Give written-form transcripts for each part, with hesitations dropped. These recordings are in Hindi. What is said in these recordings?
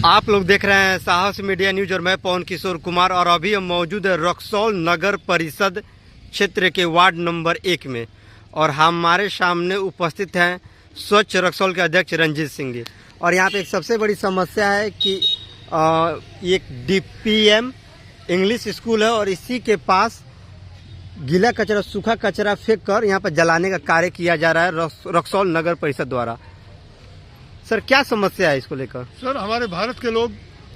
आप लोग देख रहे हैं साहस मीडिया न्यूज और मैं पवन किशोर कुमार। और अभी हम मौजूद है रक्सौल नगर परिषद क्षेत्र के वार्ड नंबर 1 में और हमारे सामने उपस्थित हैं स्वच्छ रक्सौल के अध्यक्ष रंजीत सिंह जी। और यहाँ पे एक सबसे बड़ी समस्या है कि एक DPM इंग्लिश स्कूल है और इसी के पास गीला कचरा सूखा कचरा फेंक कर यहाँ पर जलाने का कार्य किया जा रहा है रक्सौल नगर परिषद द्वारा। सर क्या समस्या है इसको लेकर? सर हमारे भारत के लोग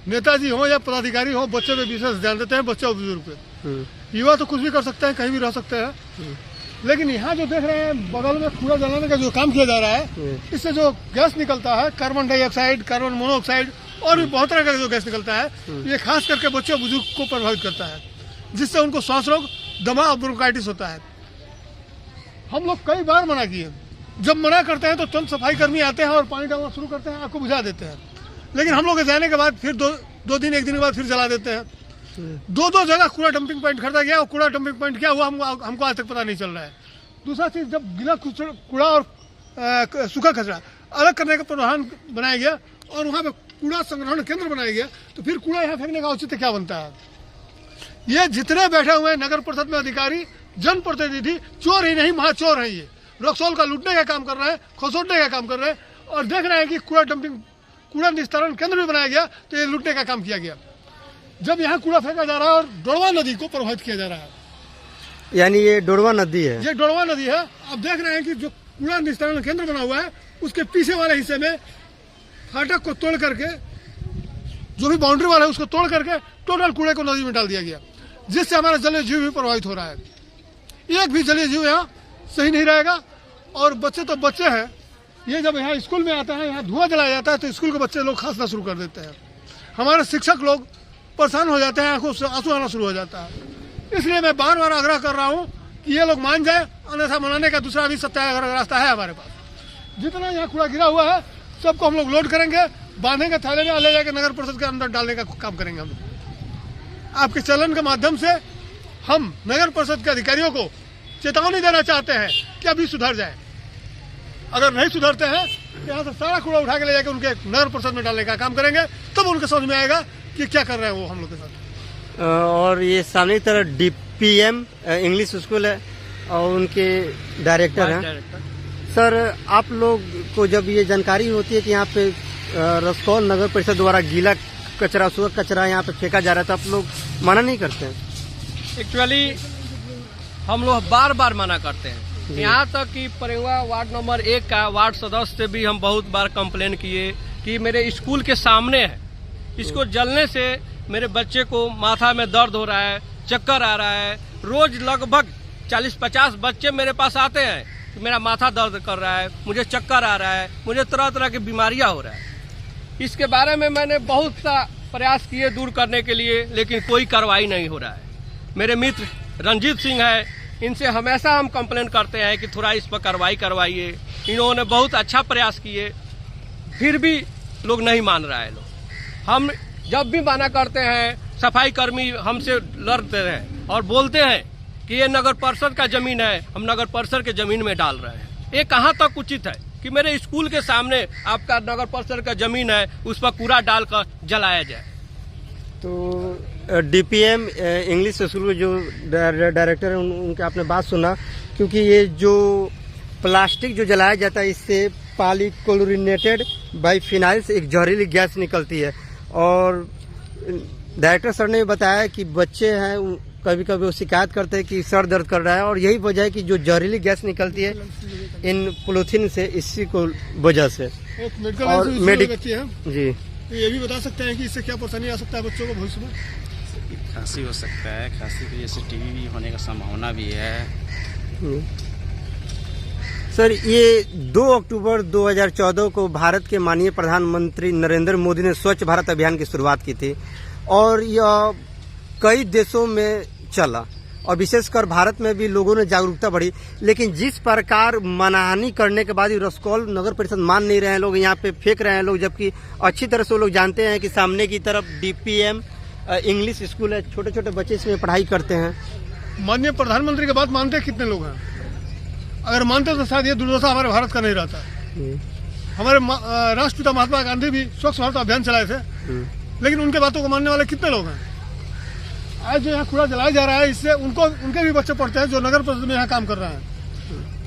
नेताजी हो या पदाधिकारी हो बच्चों पे विशेष ध्यान देते हैं, बच्चों और बुजुर्ग पे। युवा तो कुछ भी कर सकते हैं, कहीं भी रह सकते हैं, लेकिन यहाँ जो देख रहे हैं बगल में कूड़ा जलाने का जो काम किया जा रहा है, इससे जो गैस निकलता है कार्बन डाइऑक्साइड, कार्बन मोनोऑक्साइड और भी बहुत तरह का जो गैस निकलता है, ये खास करके बच्चों बुजुर्ग को प्रभावित करता है, जिससे उनको श्वास रोग, दमा और ब्रोंकाइटिस होता है। हम लोग कई बार मना किए, जब मना करते हैं तो तुरंत सफाई कर्मी आते हैं और पानी डालना शुरू करते हैं, आपको बुझा देते हैं। लेकिन हम लोग के जाने के बाद फिर दो दिन एक दिन के बाद फिर जला देते हैं। दो जगह कूड़ा डंपिंग पॉइंट खरीदा गया और कूड़ा डंपिंग पॉइंट क्या हुआ हमको आज तक पता नहीं चल रहा है। दूसरा चीज, जब गीला कूड़ा और सूखा कचरा अलग करने का प्रावधान बनाया गया और वहाँ पे कूड़ा संग्रहण केंद्र बनाया गया, तो फिर कूड़ा यहाँ फेंकने का औचित्य क्या बनता है? ये जितने बैठे हुए नगर परिषद में अधिकारी, जनप्रतिनिधि, चोर ही नहीं महाचोर हैं। ये रक्सौल का लूटने का काम कर रहे हैं, खसोटने का काम कर रहे हैं और देख रहे हैं कि कूड़ा निस्तारण केंद्र भी बनाया गया तो ये लूटने का काम किया गया। जब यहाँ कूड़ा फेंका जा रहा है और डोड़वा नदी को प्रभावित किया जा रहा है, यानी ये डोड़वा नदी है। ये डोड़वा नदी है। आप देख रहे हैं कि जो कूड़ा निस्तारण केंद्र बना हुआ है उसके पीछे वाले हिस्से में फाटक को तोड़ करके, जो भी बाउंड्री वाला है उसको तोड़ करके टोटल कूड़े को नदी में डाल दिया गया, जिससे हमारा जलीय जीव भी प्रभावित हो रहा है। एक भी जलीय जीव यहाँ सही नहीं रहेगा। और बच्चे तो बच्चे हैं, ये जब यहाँ स्कूल में आता है, यहाँ धुआं जलाया जाता है तो स्कूल के बच्चे लोग खांसना शुरू कर देते हैं। हमारे शिक्षक लोग परेशान हो जाते हैं, आंखों से आंसू आना शुरू हो जाता है। इसलिए मैं बार बार आग्रह कर रहा हूँ कि ये लोग मान जाए, अन्यथा मनाने का दूसरा भी सत्याग्रह रास्ता है हमारे पास। जितना यहाँ कूड़ा गिरा हुआ है सबको हम लोग लोड करेंगे, बांधेंगे थैले में, ले जाकर नगर परिषद के अंदर डालने का काम करेंगे। हम लोग आपके चलन के माध्यम से हम नगर परिषद के अधिकारियों को चेतावनी देना चाहते हैं कि अभी सुधर जाए। अगर नहीं सुधरते हैं तो यहाँ से सारा कूड़ा उठा के ले जाकर उनके नगर परिषद में डालने का काम करेंगे, तब उनके समझ में आएगा कि क्या कर रहे हैं वो हम लोग के साथ। और ये सामने की तरफ DPM इंग्लिश स्कूल है और उनके डायरेक्टर हैं। सर आप लोग को जब ये जानकारी होती है कि यहाँ पे रक्सौल नगर परिषद द्वारा गीला कचरा सूखा कचरा यहाँ पे फेंका जा रहा है, तो आप लोग मना नहीं करते हैं? एक्चुअली हम लोग बार बार मना करते हैं। यहाँ तक कि परेवा वार्ड नंबर 1 का वार्ड सदस्य से भी हम बहुत बार कंप्लेन किए कि मेरे स्कूल के सामने है, इसको जलने से मेरे बच्चे को माथा में दर्द हो रहा है, चक्कर आ रहा है। रोज लगभग 40-50 बच्चे मेरे पास आते हैं कि मेरा माथा दर्द कर रहा है, मुझे चक्कर आ रहा है, मुझे तरह तरह की बीमारियां हो रहा है। इसके बारे में मैंने बहुत सा प्रयास किए दूर करने के लिए, लेकिन कोई कार्रवाई नहीं हो रहा है। मेरे मित्र रंजीत सिंह है, इनसे हमेशा हम कंप्लेन करते हैं कि थोड़ा इस पर कार्रवाई करवाइए। इन्होंने बहुत अच्छा प्रयास किए, फिर भी लोग नहीं मान रहा है। लोग हम जब भी मना करते हैं, सफाई कर्मी हमसे लड़ते हैं और बोलते हैं कि ये नगर परिषद का जमीन है, हम नगर परिषद के जमीन में डाल रहे हैं। ये कहाँ तक उचित है कि मेरे स्कूल के सामने आपका नगर परिषद का जमीन है, उस पर कूड़ा डालकर जलाया जाए? तो DPM इंग्लिश स्कूल के जो डायरेक्टर हैं उनके आपने बात सुना, क्योंकि ये जो प्लास्टिक जो जलाया जाता है इससे पॉलीक्लोरिनेटेड बाइफिनाइल से एक जहरीली गैस निकलती है। और डायरेक्टर सर ने बताया कि बच्चे हैं कभी कभी वो शिकायत करते हैं कि सर दर्द कर रहा है, और यही वजह है कि जो जहरीली गैस निकलती है इन पॉलीथीन से, इसी को वजह से। और मेडिकल जी ये भी बता सकते हैं कि इससे क्या परेशानी आ सकता है बच्चों को भविष्य में? खांसी हो सकता है, खांसी की वजह से TB भी होने का संभावना भी है। सर ये 2 अक्टूबर 2014 को भारत के माननीय प्रधानमंत्री नरेंद्र मोदी ने स्वच्छ भारत अभियान की शुरुआत की थी और यह कई देशों में चला और विशेषकर भारत में भी लोगों ने जागरूकता बढ़ी। लेकिन जिस प्रकार मानहानि करने के बाद ही रक्सौल नगर परिषद मान नहीं रहे हैं, लोग यहाँ पे फेंक रहे हैं लोग, जबकि अच्छी तरह से वो लोग जानते हैं कि सामने की तरफ DPM इंग्लिश स्कूल है, छोटे छोटे बच्चे इसमें पढ़ाई करते हैं। माननीय प्रधानमंत्री की बात मानते कितने लोग हैं? अगर मानते तो शायद ये दुर्दशा हमारे भारत का नहीं रहता। हमारे राष्ट्रपिता महात्मा गांधी भी स्वच्छ भारत अभियान चलाए थे, लेकिन उनके बातों को मानने वाले कितने लोग हैं? आज जो यहाँ कूड़ा जलाया जा रहा है, इससे उनके भी बच्चे पढ़ते हैं जो नगर परिषद में यहाँ काम कर रहे हैं,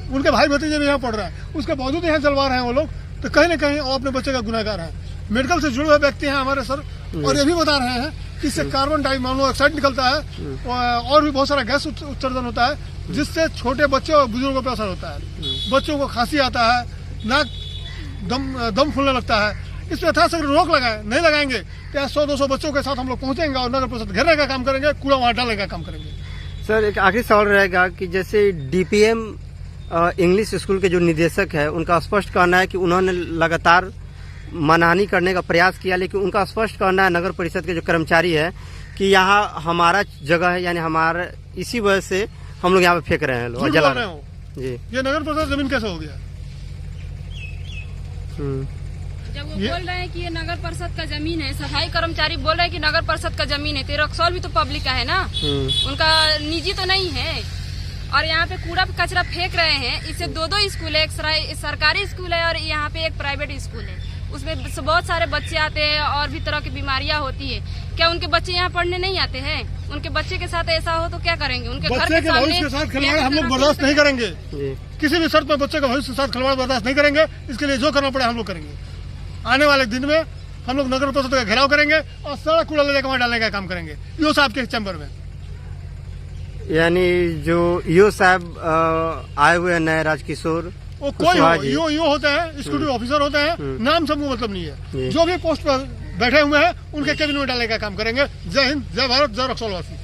उनके भाई भतीजे भी यहाँ पढ़ रहे हैं, उसके बावजूद यहाँ जलवा रहे हैं वो लोग, तो कहीं ना कहीं वो अपने बच्चे का गुनहगार है। मेडिकल से जुड़े हुए व्यक्ति हैं हमारे सर, और ये भी बता रहे हैं कि इससे कार्बन डाइमोनोऑक्साइड निकलता है और भी बहुत सारा गैस उत्सर्जन होता है, जिससे छोटे बच्चे और बुजुर्गों पर असर होता है। बच्चों को खांसी आता है, नाक दम फूलने लगता है। इस पर यथाशक्ति रोक लगाए, नहीं लगाएंगे तो 100-200 बच्चों के साथ हम लोग पहुंचेंगे और नगर परिषद घेरने का काम करेंगे, कूड़ा वहां डालने का काम करेंगे। सर, एक आखिरी सवाल रहेगा कि जैसे डीपीएम इंग्लिश स्कूल के जो निदेशक है, उनका स्पष्ट कहना है कि उन्होंने लगातार मनहानि करने का प्रयास किया, लेकिन उनका स्पष्ट कहना है नगर परिषद के जो कर्मचारी है कि यहाँ हमारा जगह है, यानी हमारा, इसी वजह से हम लोग यहाँ पे फेंक रहे हैं लोग, जला रहे हैं। जी, ये नगर परिषद जमीन कैसे हो गया? जब वो बोल रहे हैं कि ये नगर परिषद का जमीन है, सफाई कर्मचारी बोल रहे हैं कि नगर परिषद का जमीन है, तो रक्सौल भी तो पब्लिक का है ना, उनका निजी तो नहीं है। और यहाँ पे कूड़ा कचरा फेंक रहे हैं। इससे 2 स्कूल है, एक सरकारी स्कूल है और यहाँ पे एक प्राइवेट स्कूल है। उसमें बहुत सारे बच्चे आते हैं और भी तरह की बीमारियां होती है। क्या उनके बच्चे यहाँ पढ़ने नहीं आते हैं? उनके बच्चे के साथ ऐसा हो तो क्या करेंगे? उनके घर के भविष्य के साथ खिलवाड़ हम लोग बर्दाश्त नहीं करेंगे। किसी भी शर्त पर बच्चे का भविष्य के साथ खिलवाड़ बर्दाश्त नहीं करेंगे। इसके लिए जो करना पड़े हम लोग करेंगे। आने वाले दिन में हम लोग नगर परिषद का घेराव करेंगे और सारा कूड़ा ले जाकर वहाँ डालने का काम करेंगे, ईओ साहब के चैम्बर में। यानी जो ईओ साहब आए हुए हैं नए राजकिशोर, वो कोई हो, ईओ होते हैं, एक्जीक्यूटिव ऑफिसर होते हैं, नाम सबको मतलब नहीं है। जो भी पोस्ट पर बैठे हुए हैं उनके कैबिनेट में डालने का काम करेंगे। जय हिंद, जय भारत, जय रक्सौलवासी।